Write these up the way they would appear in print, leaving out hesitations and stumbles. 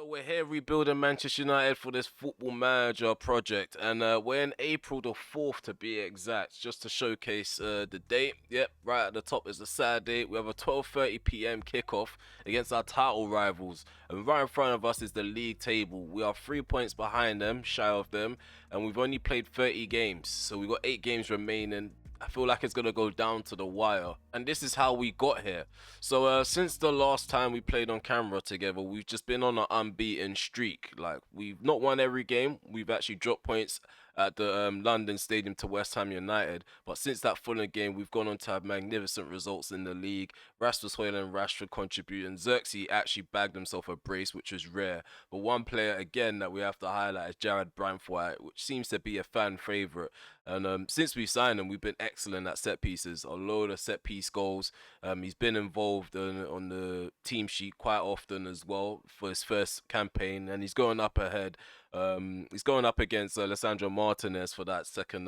we're here rebuilding Manchester United for this football manager project, and we're in April the 4th to be exact, just to showcase the date. Yep, right at the top is the Saturday. We have a 12:30 p.m. kickoff against our title rivals, and right in front of us is the league table. We are 3 points behind them, shy of them, and we've only played 30 games, so we've got 8 games remaining. I feel like it's going to go down to the wire. And this is how we got here. So since the last time we played on camera together, we've just been on an unbeaten streak. Like, we've not won every game. We've actually dropped points at the London Stadium to West Ham United. But since that Fulham game, we've gone on to have magnificent results in the league. Rasmus Højlund and Rashford contributing. Zirkzee actually bagged himself a brace, which was rare. But one player, again, that we have to highlight is Jarrad Branthwaite, which seems to be a fan favourite. And since we signed him, we've been excellent at set pieces. A load of set piece goals. He's been involved on the team sheet quite often as well for his first campaign, and he's going up ahead. He's going up against Alessandro Martinez for that second,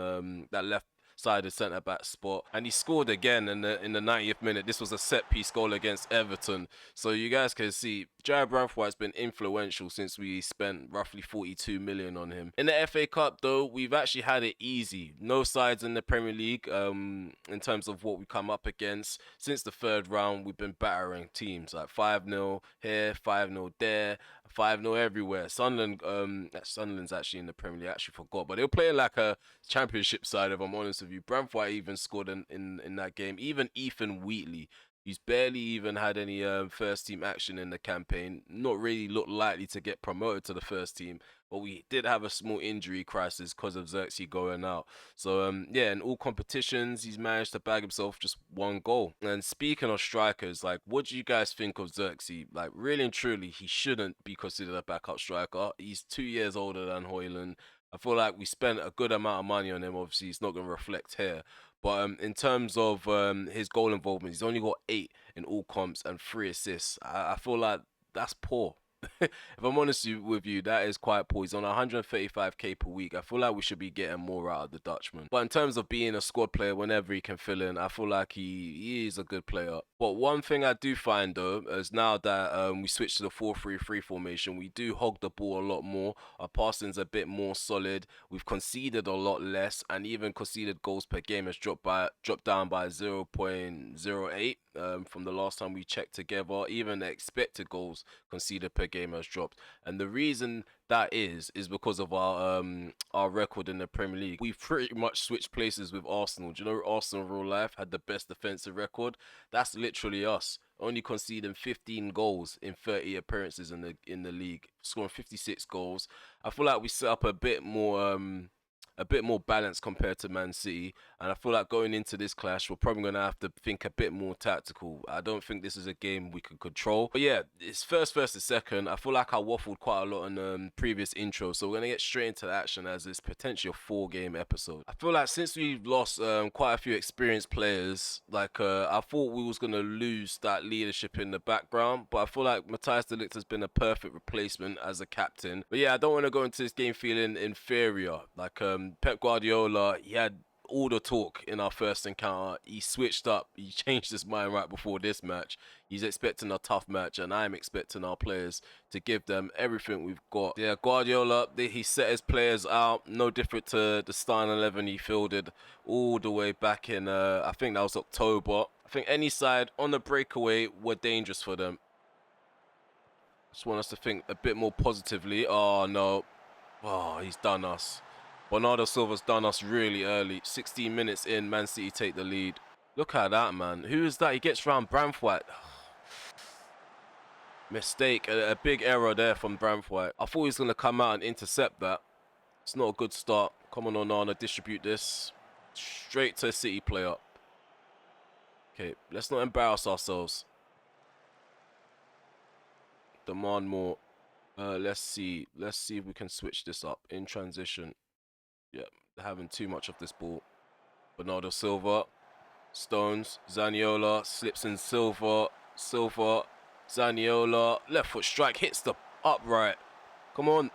that left-sided centre-back spot, and he scored again in the 90th minute. This was a set-piece goal against Everton, so you guys can see Jarrad Branthwaite's been influential since we spent roughly 42 million on him. In the FA Cup, though, we've actually had it easy. No sides in the Premier League in terms of what we come up against. Since the third round, we've been battering teams like 5-0 here, 5-0 there, 5-0 everywhere. Sunderland's actually in the Premier League. I actually forgot, but they were playing like a championship side, if I'm honest with you. Branthwaite even scored in that game. Even Ethan Wheatley, he's barely even had any first team action in the campaign. Not really looked likely to get promoted to the first team. But we did have a small injury crisis because of Zirkzee going out. So, yeah, in all competitions, he's managed to bag himself just one goal. And speaking of strikers, like, what do you guys think of Zirkzee? Like, really and truly, he shouldn't be considered a backup striker. He's 2 years older than Højlund. I feel like we spent a good amount of money on him. Obviously, it's not going to reflect here. But in terms of his goal involvement, he's only got 8 in all comps and 3 assists. I feel like that's poor. If I'm honest with you, that is quite poor. He's on 135k per week. I feel like we should be getting more out of the Dutchman. But in terms of being a squad player whenever he can fill in, I feel like he is a good player. But one thing I do find, though, is now that we switched to the 4-3-3 formation, we do hog the ball a lot more. Our passing's a bit more solid. We've conceded a lot less, and even conceded goals per game has dropped down by 0.08 from the last time we checked together. Even the expected goals conceded per game has dropped, and the reason that is because of our record in the Premier League. We've pretty much switched places with Arsenal. Do you know Arsenal in real life had the best defensive record? That's literally us. Only conceding 15 goals in 30 appearances in the league, scoring 56 goals. I feel like we set up a bit more balanced compared to Man City, and I feel like going into this clash, we're probably going to have to think a bit more tactical. I don't think this is a game we can control. But yeah, it's first versus second. I feel like I waffled quite a lot in the previous intro, so we're going to get straight into the action as it's potentially a 4-game episode. I feel like since we've lost quite a few experienced players, like I thought we was going to lose that leadership in the background, but I feel like Matthijs de Ligt has been a perfect replacement as a captain. But yeah, I don't want to go into this game feeling inferior. Like Pep Guardiola, he had all the talk in our first encounter. He switched up. He changed his mind right before this match. He's expecting a tough match, and I'm expecting our players to give them everything we've got. Yeah, Guardiola, he set his players out, no different to the starting 11 he fielded all the way back in, I think that was October. I think any side on the breakaway were dangerous for them. Just want us to think a bit more positively. Oh, no. Oh, he's done us. Bernardo Silva's done us really early. 16 minutes in, Man City take the lead. Look at that, man. Who is that? He gets round Branthwaite. Mistake. A big error there from Branthwaite. I thought he was going to come out and intercept that. It's not a good start. Come on, Onana. Distribute this. Straight to a City player. Okay, let's not embarrass ourselves. Demand more. Let's see. Let's see if we can switch this up in transition. Yeah, they're having too much of this ball. Bernardo Silva, Stones, Zaniolo, slips in Silva, Zaniolo, left foot strike, hits the upright. Come on.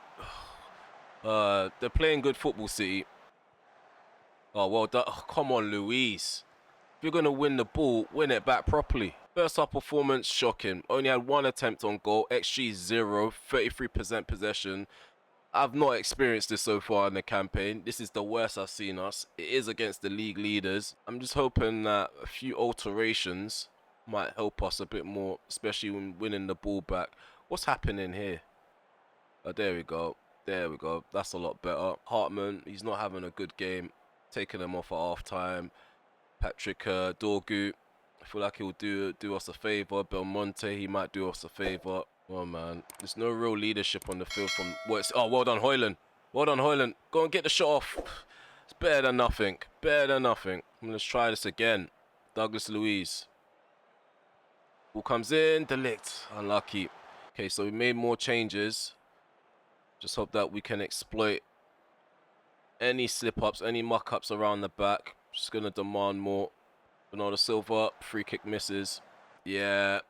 They're playing good football, City. Oh, well done. Oh, come on, Luis. you're going to win the ball, win it back properly. First half performance, shocking. Only had 1 attempt on goal. XG 0, 33% possession. I've not experienced this so far in the campaign. This is the worst I've seen us. It is against the league leaders. I'm just hoping that a few alterations might help us a bit more, especially when winning the ball back. What's happening here? Oh, there we go. There we go. That's a lot better. Hartman, he's not having a good game. Taking him off at half time. Patrick Dorgu, I feel like he'll do us a favour. Belmonte, he might do us a favour. Oh man, there's no real leadership on the field from oh, well done Højlund. Well done Højlund. Go and get the shot off. It's better than nothing. Better than nothing. Let's try this again. Douglas Luiz. Ball comes in. Delict. Unlucky. Okay, so we made more changes. Just hope that we can exploit any slip-ups, any muck-ups around the back. Just going to demand more. Bernardo Silva, free kick misses. Yeah,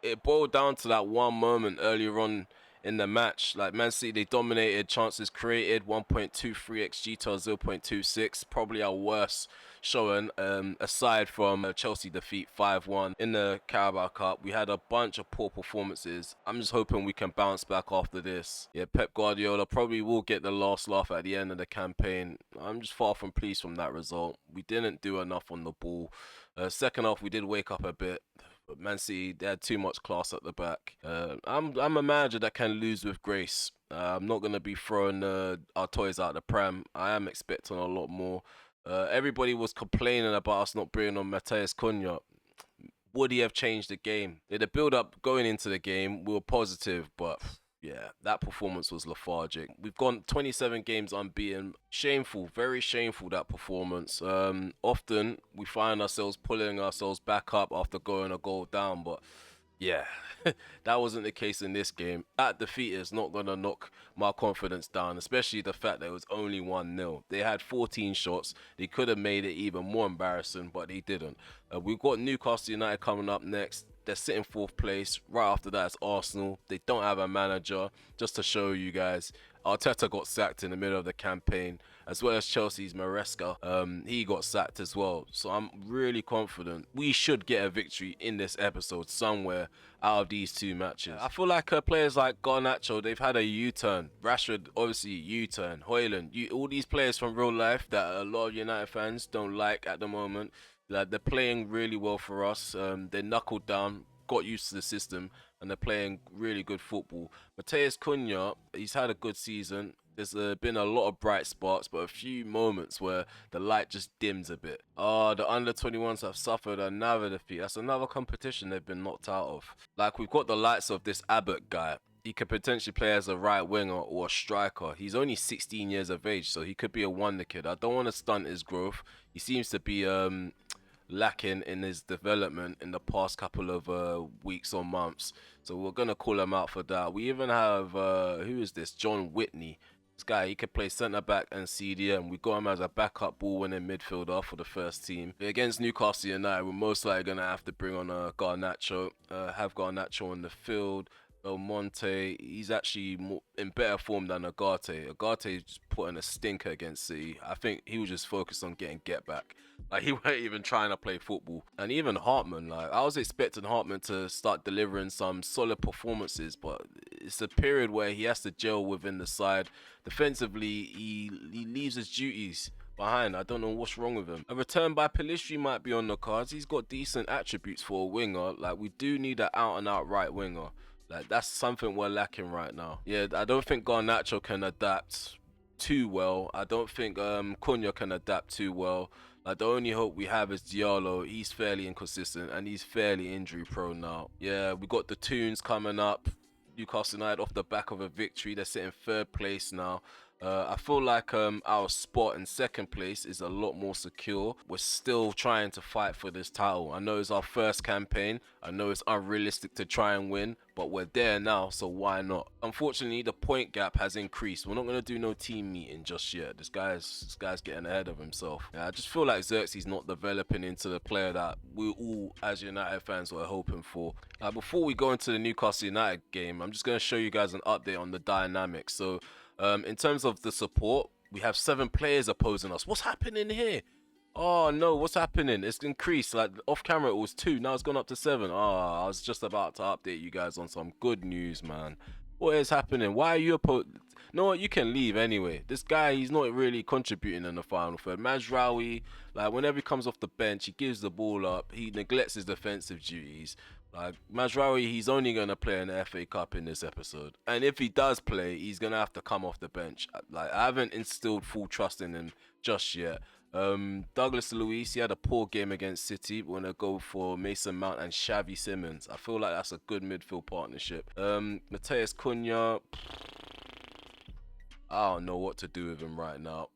it boiled down to that one moment earlier on in the match. Like Man City, they dominated, chances created, 1.23 XG to 0.26. Probably our worst showing, aside from Chelsea defeat 5-1 in the Carabao Cup. We had a bunch of poor performances. I'm just hoping we can bounce back after this. Yeah, Pep Guardiola probably will get the last laugh at the end of the campaign. I'm just far from pleased from that result. We didn't do enough on the ball. Second half, we did wake up a bit. But Man City, they had too much class at the back. I'm a manager that can lose with grace. I'm not going to be throwing our toys out the pram. I am expecting a lot more. Everybody was complaining about us not bringing on Matheus Cunha. Would he have changed the game? The build-up going into the game, we were positive, but yeah, that performance was lethargic. We've gone 27 games unbeaten. Shameful, very shameful, that performance. Often we find ourselves pulling ourselves back up after going a goal down, but yeah, that wasn't the case in this game. That defeat is not going to knock my confidence down, especially the fact that it was only 1-0. They had 14 shots. They could have made it even more embarrassing, but they didn't. We've got Newcastle United coming up next. They're sitting 4th place. Right after that is Arsenal. They don't have a manager. Just to show you guys, Arteta got sacked in the middle of the campaign, as well as Chelsea's Maresca. He got sacked as well. So I'm really confident we should get a victory in this episode somewhere out of these 2 matches. I feel like players like Garnacho, they've had a U-turn. Rashford, obviously U-turn. Højlund, all these players from real life that a lot of United fans don't like at the moment. Like, they're playing really well for us. They're knuckled down, got used to the system, and they're playing really good football. Matheus Cunha, he's had a good season. There's been a lot of bright sparks, but a few moments where the light just dims a bit. The under-21s have suffered another defeat. That's another competition they've been knocked out of. Like, we've got the likes of this Abbott guy. He could potentially play as a right winger or a striker. He's only 16 years of age, so he could be a wonder kid. I don't want to stunt his growth. He seems to be lacking in his development in the past couple of weeks or months, so we're gonna call him out for that. We even have who is this? John Whitney. This guy, he could play centre back and CDM. We got him as a backup ball winning midfielder for the first team. Against Newcastle United, we're most likely gonna have to bring on Garnacho. Have Garnacho on the field. Belmonte, he's actually in better form than Agate. Agate just put in a stinker against City. I think he was just focused on getting get back. Like, he wasn't even trying to play football. And even Hartman, like, I was expecting Hartman to start delivering some solid performances, but it's a period where he has to gel within the side. Defensively, he leaves his duties behind. I don't know what's wrong with him. A return by Pelistri might be on the cards. He's got decent attributes for a winger. Like, we do need an out-and-out right winger. Like, that's something we're lacking right now. Yeah, I don't think Garnacho can adapt too well. I don't think Cunha can adapt too well. Like, the only hope we have is Diallo. He's fairly inconsistent and he's fairly injury prone now. Yeah, we got the Toons coming up. Newcastle United off the back of a victory. They're sitting 3rd place now. I feel like our spot in 2nd place is a lot more secure. We're still trying to fight for this title. I know it's our first campaign. I know it's unrealistic to try and win, but we're there now, so why not? Unfortunately, the point gap has increased. We're not going to do no team meeting just yet. This guy's getting ahead of himself. Yeah, I just feel like Zirkzee's not developing into the player that we all, as United fans, were hoping for. Before we go into the Newcastle United game, I'm just going to show you guys an update on the dynamics. So, in terms of the support, we have 7 players opposing us. What's happening here? Oh no, what's happening? It's increased. Like off camera, it was 2. Now it's gone up to 7. Oh, I was just about to update you guys on some good news, man. What is happening? Why are you No, what? You can leave anyway. This guy, he's not really contributing in the final third. Mazroui, like whenever he comes off the bench, he gives the ball up. He neglects his defensive duties. Like Mazroui, he's only gonna play in the FA Cup in this episode, and if he does play, he's gonna have to come off the bench. Like I haven't instilled full trust in him just yet. Douglas Luiz, he had a poor game against City. We're gonna go for Mason Mount and Xavi Simons. I feel like that's a good midfield partnership. Mateus Cunha, I don't know what to do with him right now.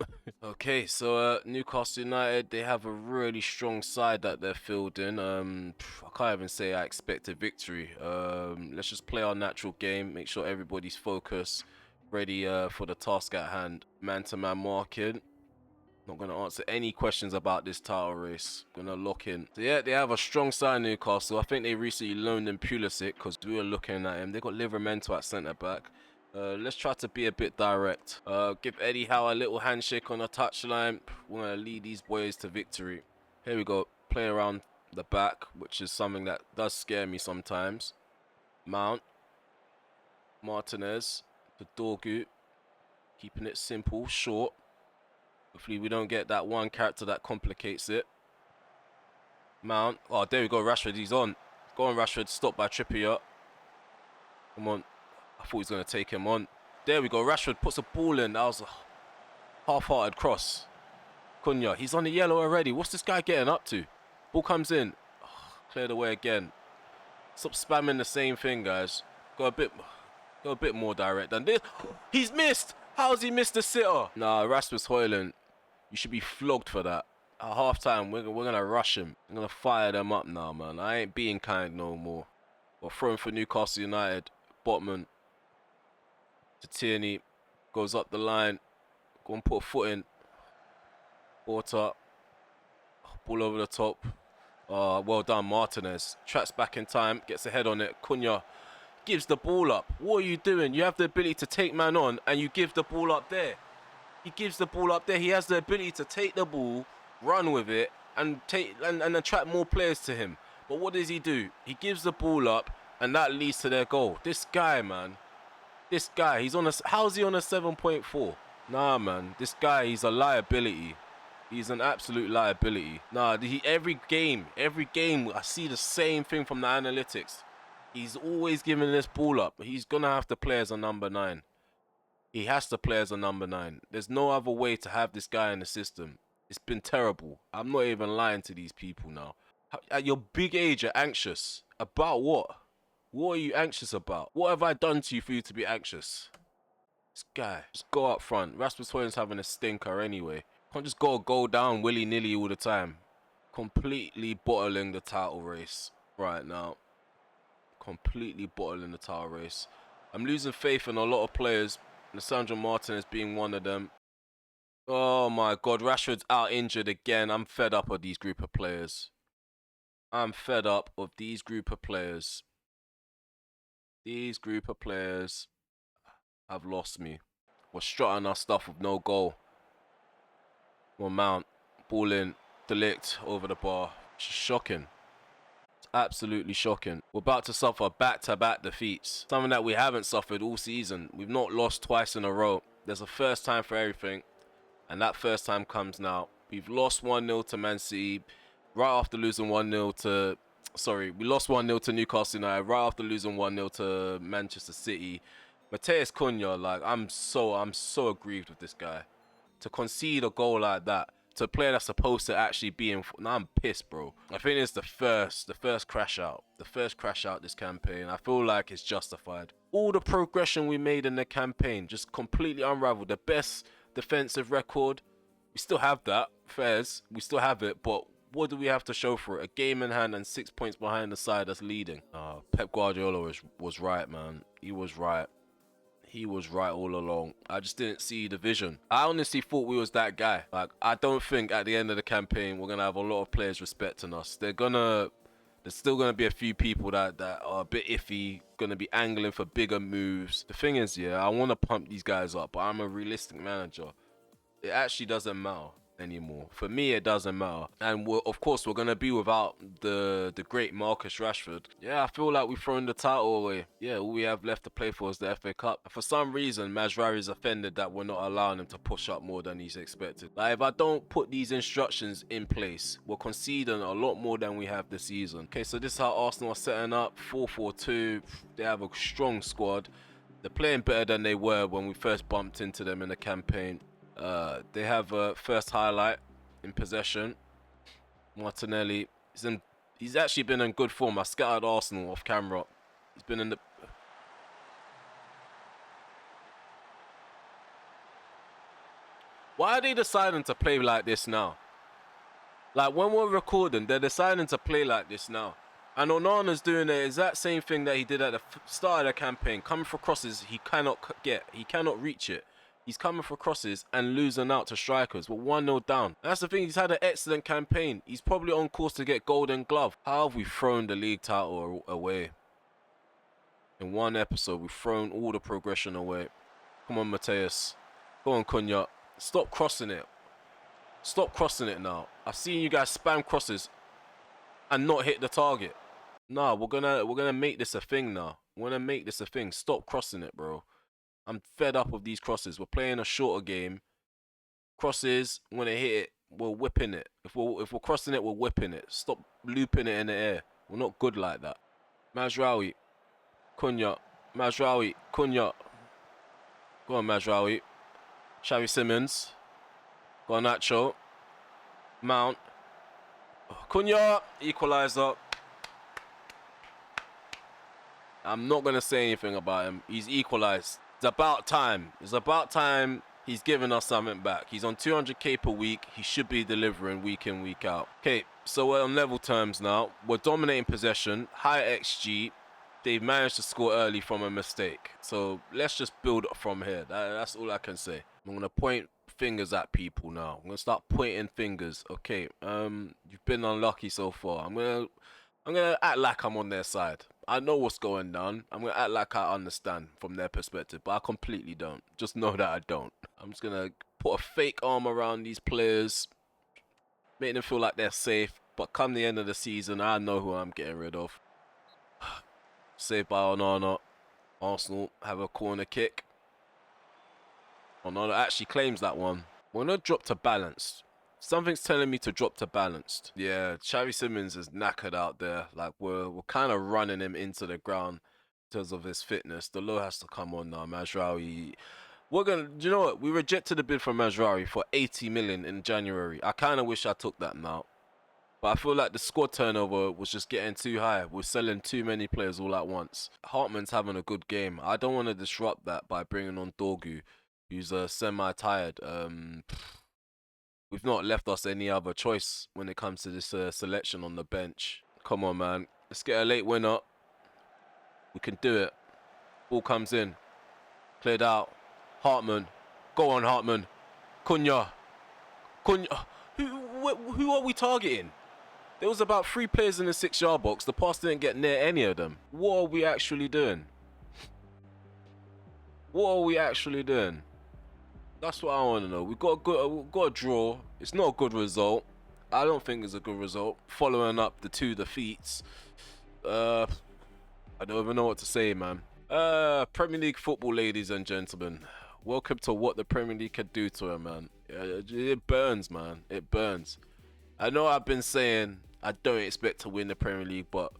Okay, so Newcastle United, they have a really strong side that they're fielding. I can't even say I expect a victory. Let's just play our natural game, make sure everybody's focused, ready for the task at hand. Man-to-man marking. Not going to answer any questions about this title race. Going to lock in. So yeah, they have a strong side, Newcastle. I think they recently loaned in Pulisic because we were looking at him. They got Livramento at centre-back. Let's try to be a bit direct. Give Eddie Howe a little handshake on the touchline. We're going to lead these boys to victory. Here we go. Play around the back, which is something that does scare me sometimes. Mount. Martinez. To Dorgu. Keeping it simple, short. Hopefully we don't get that one character that complicates it. Mount. Oh, there we go. Rashford, he's on. Go on, Rashford. Stopped by Trippier. Come on. I thought he was going to take him on. There we go. Rashford puts a ball in. That was a half-hearted cross. Cunha, he's on the yellow already. What's this guy getting up to? Ball comes in. Oh, cleared away again. Stop spamming the same thing, guys. Go a bit more direct than this. He's missed. How's he missed the sitter? Nah, Rasmus Højlund, you should be flogged for that. At half-time, we're going to rush him. I'm going to fire them up now, man. I ain't being kind no more. We're throwing for Newcastle United. Botman. To Tierney, goes up the line, go and put a foot in. Porter, ball over the top. Well done, Martinez. Tracks back in time, gets a head on it. Cunha gives the ball up. What are you doing? You have the ability to take man on, and you give the ball up there. He gives the ball up there. He has the ability to take the ball, run with it, and attract more players to him. But what does he do? He gives the ball up, and that leads to their goal. This guy, man. This guy, he's on a... How's he on a 7.4? Nah, man. This guy, he's a liability. He's an absolute liability. Nah, every game, I see the same thing from the analytics. He's always giving this ball up. He's going to have to play as a number 9. He has to play as a number 9. There's no other way to have this guy in the system. It's been terrible. I'm not even lying to these people now. At your big age, you're anxious. About what? What are you anxious about? What have I done to you for you to be anxious? This guy, just go up front. Rasmus Højlund's having a stinker anyway. Can't just go down willy-nilly all the time. Completely bottling the title race right now. Completely bottling the title race. I'm losing faith in a lot of players. Lisandro Martinez being one of them. Oh my God, Rashford's out injured again. I'm fed up of these group of players. I'm fed up of these group of players. These group of players have lost me. We're strutting our stuff with no goal. One Mount, ball in, Delict over the bar. It's shocking. It's absolutely shocking. We're about to suffer back-to-back defeats. Something that we haven't suffered all season. We've not lost twice in a row. There's a first time for everything. And that first time comes now. We've lost 1-0 to Man City. Right after losing 1-0 to... Sorry, we lost 1-0 to Newcastle United right after losing 1-0 to Manchester City. Mateus Cunha, like, I'm so aggrieved with this guy. To concede a goal like that, to a player that's supposed to actually be in... Now I'm pissed, bro. I think it's the first crash out. The first crash out this campaign. I feel like it's justified. All the progression we made in the campaign just completely unraveled. The best defensive record. We still have that. Fairs. We still have it, but... What do we have to show for it? A game in hand and 6 points behind the side that's leading. Pep Guardiola was right, man. He was right. He was right all along. I just didn't see the vision. I honestly thought we was that guy. Like, I don't think at the end of the campaign we're going to have a lot of players respecting us. There's still going to be a few people that are a bit iffy, going to be angling for bigger moves. The thing is, yeah, I want to pump these guys up, but I'm a realistic manager. It actually doesn't matter. anymore. For me, it doesn't matter. And of course, we're going to be without the great Marcus Rashford. Yeah, I feel like we've thrown the title away. Yeah, all we have left to play for is the FA Cup. For some reason, Mazroui is offended that we're not allowing him to push up more than he's expected. Like, if I don't put these instructions in place, we're conceding a lot more than we have this season. Okay, so this is how Arsenal are setting up. 4-4-2. They have a strong squad. They're playing better than they were when we first bumped into them in the campaign. They have a first highlight in possession. Martinelli, he's actually been in good form. I scouted Arsenal off camera. He's been in the... Why are they deciding to play like this now? Like, when we're recording, they're deciding to play like this now. And Onana's doing the exact same thing that he did at the start of the campaign. Coming for crosses he cannot get. He cannot reach it. He's coming for crosses and losing out to strikers. We're 1-0 down. And that's the thing. He's had an excellent campaign. He's probably on course to get Golden Glove. How have we thrown the league title away? In one episode, we've thrown all the progression away. Come on, Mateus. Go on, Cunha. Stop crossing it. Stop crossing it now. I've seen you guys spam crosses and not hit the target. Nah, we're gonna make this a thing now. We're gonna make this a thing. Stop crossing it, bro. I'm fed up of these crosses. We're playing a shorter game. Crosses, when they hit it, we're whipping it. If we're crossing it, we're whipping it. Stop looping it in the air. We're not good like that. Mazroui, Cunha, Mazroui, Cunha. Go on, Mazroui. Xavi Simons. Go on, Nacho. Mount. Cunha, equaliser. I'm not going to say anything about him. He's equalised. It's about time. It's about time he's giving us something back. He's on 200k per week. He should be delivering week in, week out. Okay, so we're on level terms now. We're dominating possession. High XG. They've managed to score early from a mistake. So let's just build up from here. That's all I can say. I'm going to point fingers at people now. I'm going to start pointing fingers. Okay, you've been unlucky so far. I'm gonna act like I'm on their side. I know what's going down. I'm gonna act like I understand from their perspective, but I completely don't. Just know that I don't. I'm just gonna put a fake arm around these players, make them feel like they're safe, but come the end of the season, I know who I'm getting rid of. Saved by Onana. Arsenal have a corner kick. Onana actually claims that one. We're gonna drop to balanced. Something's telling me to drop to balanced. Yeah, Xavi Simons is knackered out there. Like, we're kind of running him into the ground in terms of his fitness. The low has to come on now. Mazroui. Do you know what? We rejected the bid for Mazroui for 80 million in January. I kind of wish I took that now. But I feel like the squad turnover was just getting too high. We're selling too many players all at once. Hartman's having a good game. I don't want to disrupt that by bringing on Dorgu, who's semi-tired. We've not left us any other choice when it comes to this selection on the bench. Come on, man. Let's get a late winner. We can do it. Ball comes in. Cleared out. Hartman. Go on, Hartman. Cunha. Cunha. Who are we targeting? There was about 3 players in the 6-yard box. The pass didn't get near any of them. What are we actually doing? What are we actually doing? That's what I want to know. We've got a draw. It's not a good result. I don't think it's a good result. Following up the 2 defeats. I don't even know what to say, man. Premier League football, ladies and gentlemen. Welcome to what the Premier League can do to him, man. It burns, man. It burns. I know I've been saying I don't expect to win the Premier League, but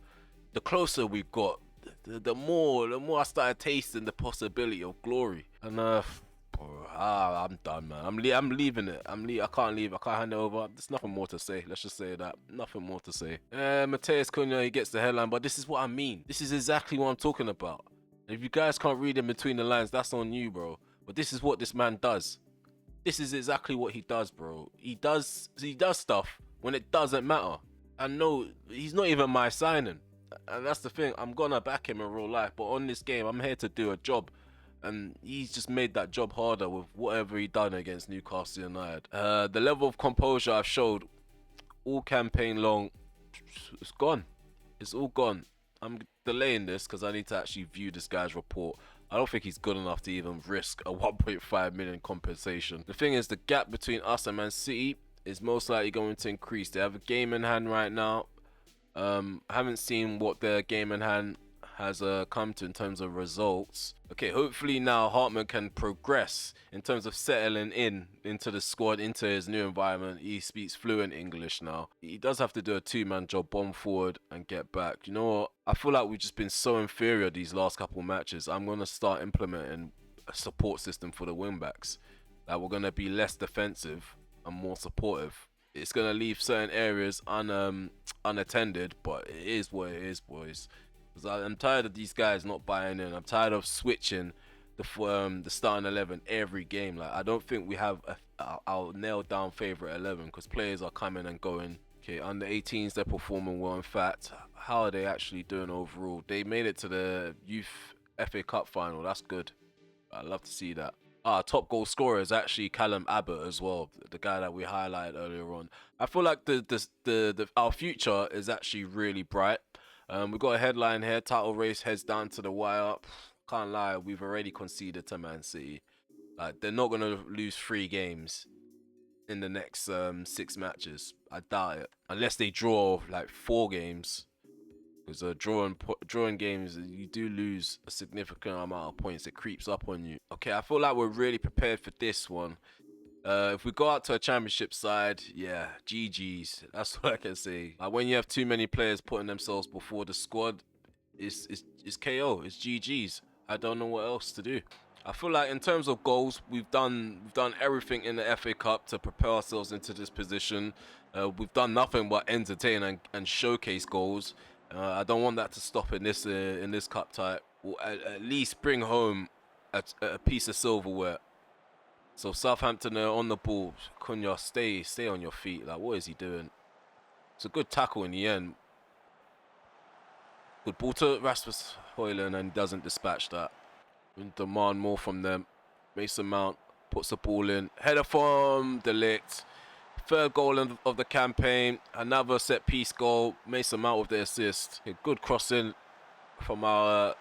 the closer we got, the more I started tasting the possibility of glory. And I'm done, man. I'm leaving it. I can't leave. I can't hand it over. There's nothing more to say. Let's just say that. Nothing more to say. Mateus Cunha, he gets the headline, but this is what I mean. This is exactly what I'm talking about. And if you guys can't read in between the lines, that's on you, bro. But this is what this man does. This is exactly what he does, bro. He does stuff when it doesn't matter. And no, he's not even my signing. And that's the thing. I'm gonna back him in real life, but on this game, I'm here to do a job. And he's just made that job harder with whatever he done against Newcastle United. The level of composure I've showed all campaign long, it's gone. It's all gone. I'm delaying this because I need to actually view this guy's report. I don't think he's good enough to even risk a 1.5 million compensation. The thing is, the gap between us and Man City is most likely going to increase. They have a game in hand right now. I haven't seen what their game in hand has come to in terms of results. Okay, hopefully now Hartman can progress in terms of settling into the squad, into his new environment. He speaks fluent English now. He does have to do a two-man job, bomb forward and get back. You know what? I feel like we've just been so inferior these last couple matches. I'm going to start implementing a support system for the wing-backs. Like, we're going to be less defensive and more supportive. It's going to leave certain areas unattended, but it is what it is, boys. Because I'm tired of these guys not buying in. I'm tired of switching the starting 11 every game. Like, I don't think we have our nailed down favorite 11 because players are coming and going. Okay, under 18s, they're performing well. In fact, how are they actually doing overall? They made it to the Youth FA Cup final. That's good. I'd love to see that. Top goal scorer is actually Callum Abbott as well, the guy that we highlighted earlier on. I feel like our future is actually really bright. We've got a headline here: title race heads down to the wire. Can't lie, we've already conceded to Man City. Like, they're not gonna lose 3 games in the next 6 matches. I doubt it, unless they draw like 4 games. Because drawing games, you do lose a significant amount of points. It creeps up on you. Okay, I feel like we're really prepared for this one. If we go out to a championship side, yeah, GG's. That's what I can say. Like, when you have too many players putting themselves before the squad, it's KO. It's GG's. I don't know what else to do. I feel like in terms of goals, we've done everything in the FA Cup to prepare ourselves into this position. We've done nothing but entertain and showcase goals. I don't want that to stop in this cup tie. We'll at least bring home a piece of silverware. So Southampton are on the ball. Cunha, stay on your feet. Like, what is he doing? It's a good tackle in the end. Good ball to Rasmus Højlund, and he doesn't dispatch that. We demand more from them. Mason Mount puts the ball in. Header from De Ligt. 3rd goal of the campaign. Another set piece goal. Mason Mount with the assist. A good crossing from our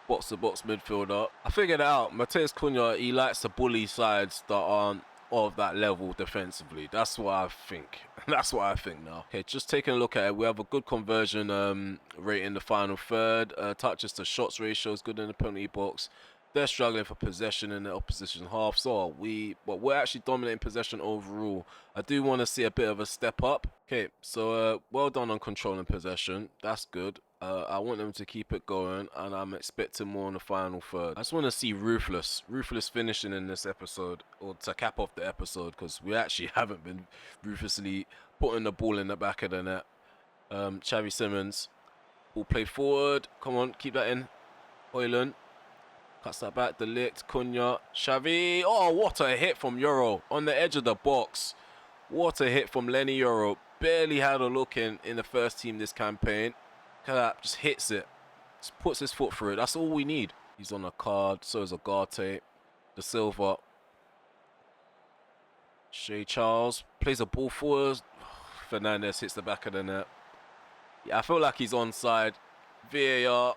box-to-box midfielder. I figured it out. Matheus Cunha, he likes to bully sides that aren't of that level defensively. That's what I think. That's what I think now. Okay, just taking a look at it. We have a good conversion rate in the final third. Touches to shots ratio is good in the penalty box. They're struggling for possession in the opposition half, so are we. But we're actually dominating possession overall. I do want to see a bit of a step up. Okay, so well done on controlling possession. That's good. I want them to keep it going, and I'm expecting more in the final third. I just want to see ruthless finishing in this episode, or to cap off the episode, because we actually haven't been ruthlessly putting the ball in the back of the net. Xavi Simons, ball played forward. Come on, keep that in. Højlund. Cuts that back, De Ligt, Cunha, Xavi. Oh, what a hit from Euro on the edge of the box. What a hit from Lenny Euro. Barely had a look in the first team this campaign. Look at that, just hits it. Just puts his foot through it. That's all we need. He's on a card, so is Ugarte. De Silva. Shea Charles plays a ball forward. Fernandez hits the back of the net. Yeah, I feel like he's onside. VAR.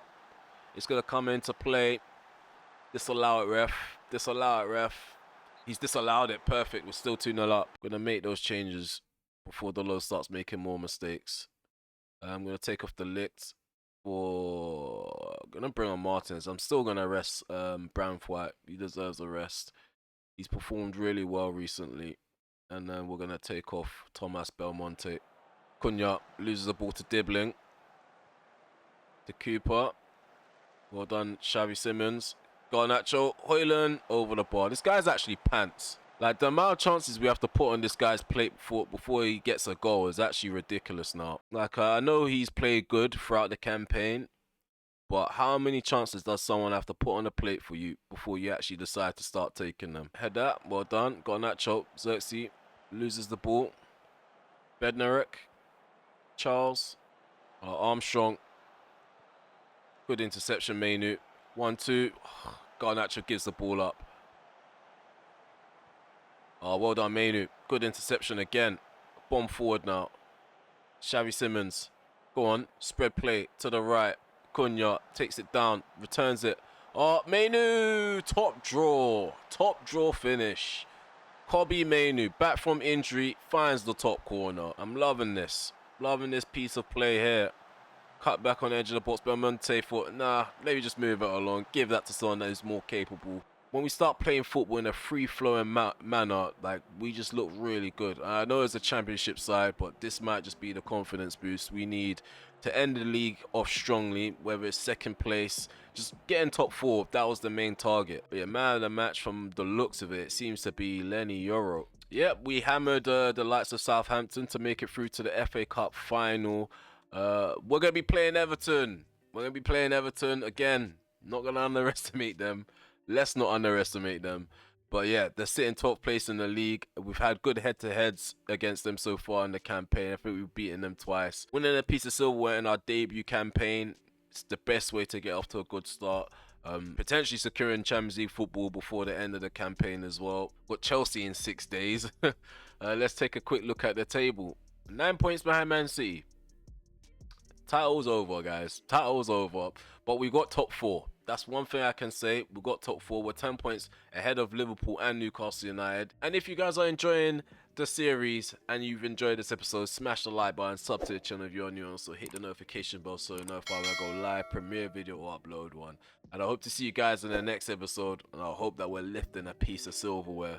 It's going to come into play. Disallow it, ref. Disallow it, ref. He's disallowed it. Perfect. We're still 2-0 up. Going to make those changes before Dolo starts making more mistakes. I'm going to take off De Ligt. I'm going to bring on Martins. I'm still going to rest Branthwaite. He deserves a rest. He's performed really well recently. And then we're going to take off Thomas Belmonte. Cunha loses the ball to Dibbling. To Cooper. Well done, Xavi Simons. Garnacho, Højlund over the bar. This guy's actually pants. Like, the amount of chances we have to put on this guy's plate before he gets a goal is actually ridiculous now. Like, I know he's played good throughout the campaign, but how many chances does someone have to put on the plate for you before you actually decide to start taking them? Header, well done. Garnacho, Zirkzee loses the ball. Bednarek, Charles, Armstrong. Good interception, Mainu. 1-2. Garnacho gives the ball up. Oh, well done, Mainu. Good interception again. Bomb forward now. Xavi Simons. Go on. Spread play to the right. Cunha takes it down. Returns it. Oh, Mainu. Top draw. Top draw finish. Kobe Mainu, back from injury, finds the top corner. I'm loving this. Loving this piece of play here. Cut back on the edge of the box. Belmonte thought, nah, let me just move it along. Give that to someone that is more capable. When we start playing football in a free-flowing manner, like, we just look really good. I know it's a championship side, but this might just be the confidence boost we need to end the league off strongly, whether it's second place, just getting top 4. That was the main target. But yeah, man of the match from the looks of it seems to be Lenny Yoro. Yep, we hammered the likes of Southampton to make it through to the FA Cup final. We're going to be playing Everton. We're going to be playing Everton again. Not going to underestimate them. Let's not underestimate them. But yeah, they're sitting 12th place in the league. We've had good head-to-heads against them so far in the campaign. I think we've beaten them twice. Winning a piece of silverware in our debut campaign, it's the best way to get off to a good start. Potentially securing Champions League football before the end of the campaign as well. Got Chelsea in 6 days. Let's take a quick look at the table. 9 points behind Man City. Title's over, guys. Title's over. But we got top 4. That's one thing I can say. We got top 4. We're 10 points ahead of Liverpool and Newcastle United. And if you guys are enjoying the series and you've enjoyed this episode, smash the like button, sub to the channel if you're new, and also hit the notification bell so you know if I go live, premiere video, or upload one. And I hope to see you guys in the next episode. And I hope that we're lifting a piece of silverware